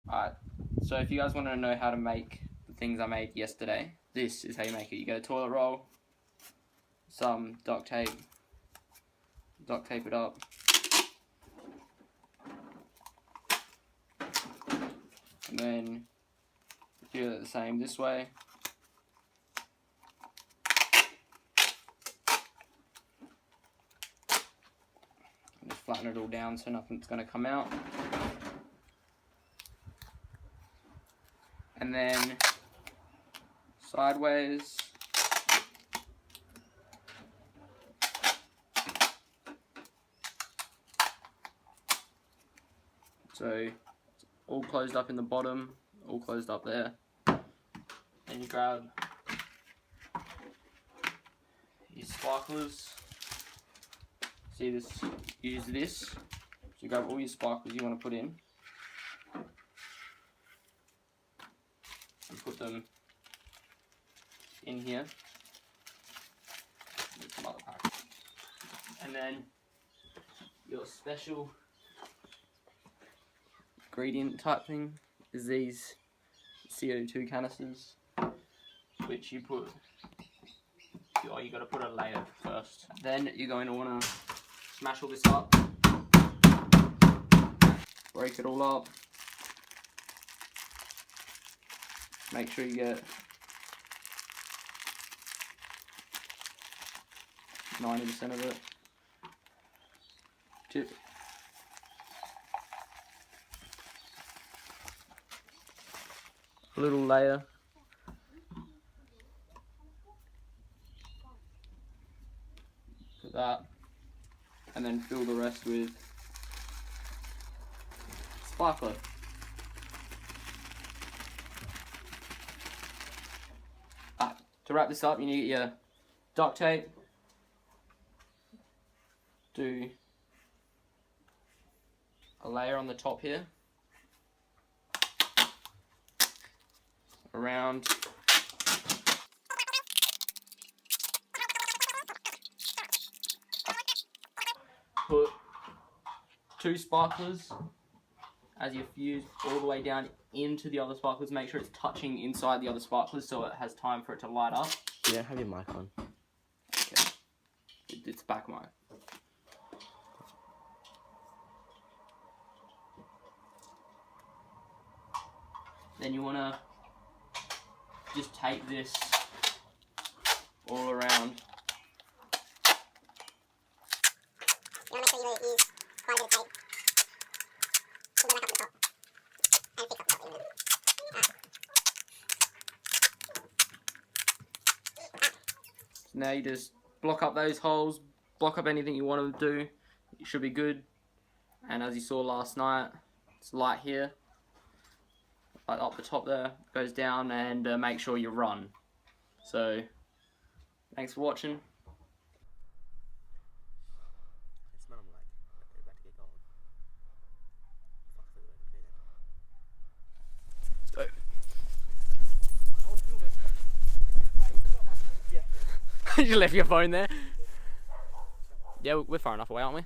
Alright, so if you guys want to know how to make the things I made yesterday, this is how you make it. You get a toilet roll, some duct tape it up, and then do it the same this way. And just flatten it all down so nothing's going to come out. And then sideways. So it's all closed up in the bottom, all closed up there. Then you grab your sparklers. See this? Use this. So you grab all your sparklers you want to put in. And put them in here. With some other packs. And then your special ingredient type thing is these CO2 canisters, which you put. Oh, you got to put a layer first. Then you're going to want to smash all this up, break it all up. Make sure you get 90% of it. Tip. A little layer. Put that. And then fill the rest with sparkler. To wrap this up, you need to get your duct tape. Do a layer on the top here. Around. Put 2 sparklers as you fuse all the way down into the other sparklers. Make sure it's touching inside the other sparklers so it has time for it to light up. You don't have your mic on. Okay. It's back mic. Then you want to just tape this all around. You want to make sure you use quite a bit of tape. Pull it back up the top. And pick up the top even. So now you just block up those holes, block up anything you want to do. It should be good. And as you saw last night, it's light here. Light up the top there, goes down, and make sure you run. So, thanks for watching. You left your phone there. Yeah, we're far enough away, aren't we?